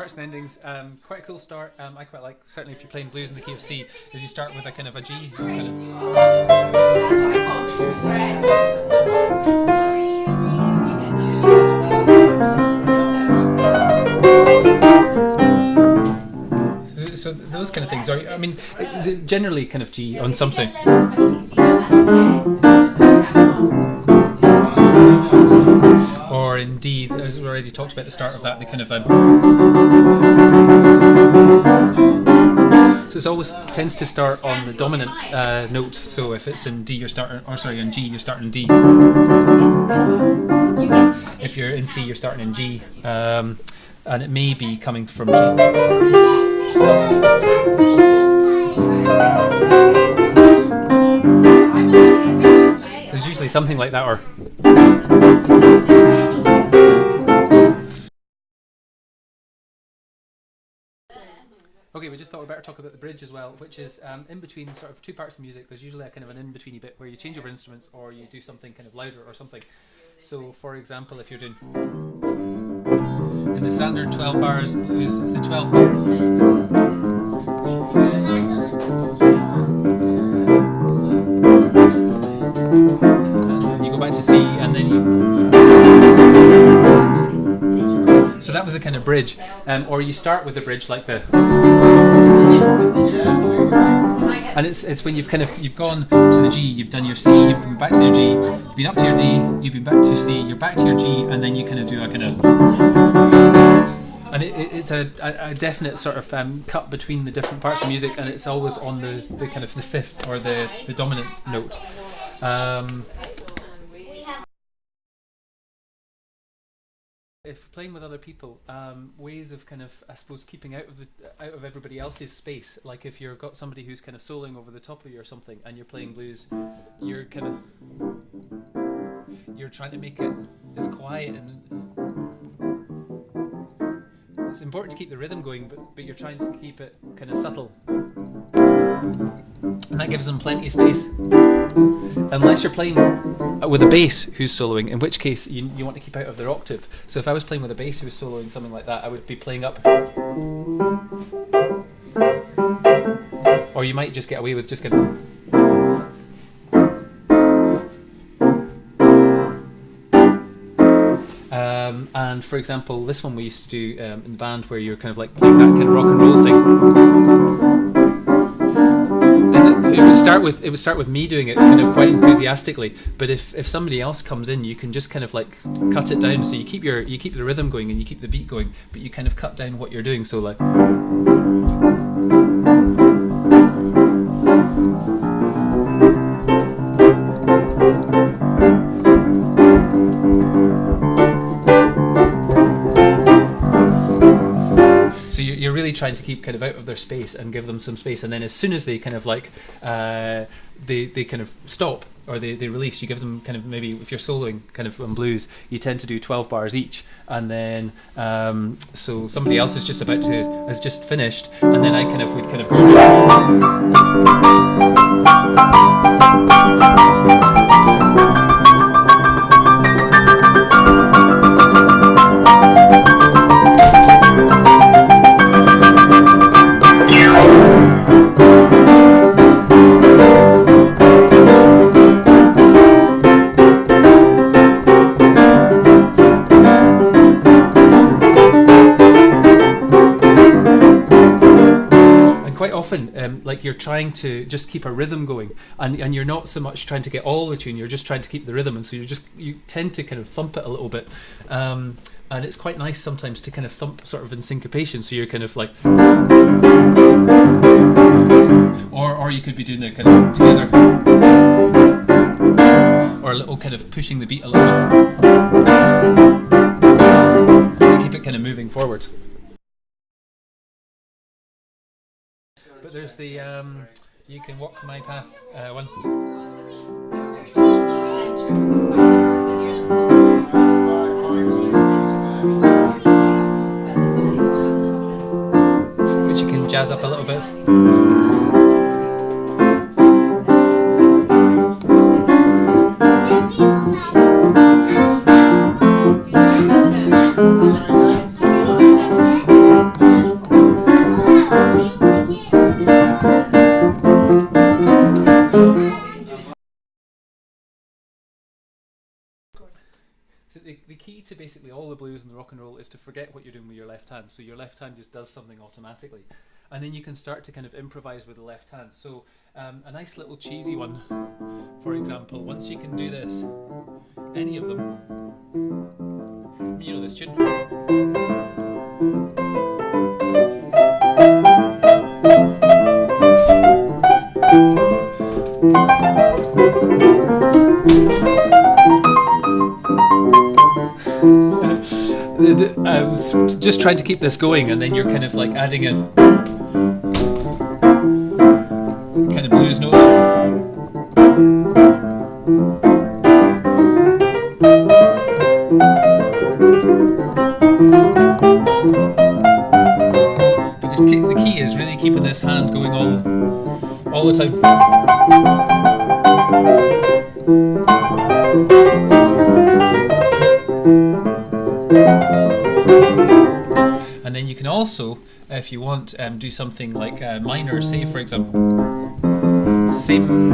starts and endings. Quite a cool start. I quite like, certainly if you're playing blues in the key of C, is you start with a kind of a G. Kind of. So those kind of things are, I mean, generally kind of G on something. Or in D, as we already talked about at the start of that, the kind of so it always tends to start on the dominant note. So if it's in D, you're starting, or sorry, in G, you're starting in D. If you're in C, you're starting in G, and it may be coming from G. There's usually something like that, or okay, we just thought we'd better talk about the bridge as well, which is in between sort of two parts of music. There's usually a kind of an in-betweeny bit where you change over instruments or you do something kind of louder or something. So for example, if you're doing in the standard 12 bars blues, it's the 12 bars. And you go back to C and then you... So that was the kind of bridge, or you start with the bridge like the, and it's when you've gone to the G, you've done your C, you've come back to your G, you've been up to your D, you've been back to C, you're back to your G, and then you kind of do a kind of, and it's a definite sort of cut between the different parts of music, and it's always on the kind of the fifth or the dominant note. If playing with other people, ways of kind of, I suppose, keeping out of everybody else's space. Like if you've got somebody who's kind of soloing over the top of you or something, and you're playing blues, you're trying to make it as quiet, and it's important to keep the rhythm going, but you're trying to keep it kind of subtle, and that gives them plenty of space. Unless you're playing with a bass who's soloing, in which case you want to keep out of their octave. So if I was playing with a bass who was soloing something like that, I would be playing up, or you might just get away with just kind of. And for example, this one we used to do in the band, where you're kind of like playing that kind of rock and roll thing. It would start with me doing it kind of quite enthusiastically, but if somebody else comes in, you can just kind of like cut it down. So you keep the rhythm going and you keep the beat going, but you kind of cut down what you're doing. So like. You're really trying to keep kind of out of their space and give them some space, and then as soon as they kind of like they kind of stop or they release, you give them kind of, maybe if you're soloing kind of on blues, you tend to do 12 bars each, and then so somebody else has just finished, and then we'd kind of go. Like you're trying to just keep a rhythm going, and you're not so much trying to get all the tune, you're just trying to keep the rhythm, and so you tend to kind of thump it a little bit, and it's quite nice sometimes to kind of thump sort of in syncopation, so you're kind of like, or you could be doing the kind of together, or a little kind of pushing the beat a little bit to keep it kind of moving forward. But there's the You Can Walk My Path one. Which you can jazz up a little bit. key to basically all the blues and the rock and roll is to forget what you're doing with your left hand. So your left hand just does something automatically. And then you can start to kind of improvise with the left hand. So a nice little cheesy one, for example, once you can do this, any of them, you know this tune. I was just trying to keep this going, and then you're kind of like adding in kind of blues notes. But the key is really keeping this hand going all the time. And then you can also, if you want, do something like minor, say for example, same.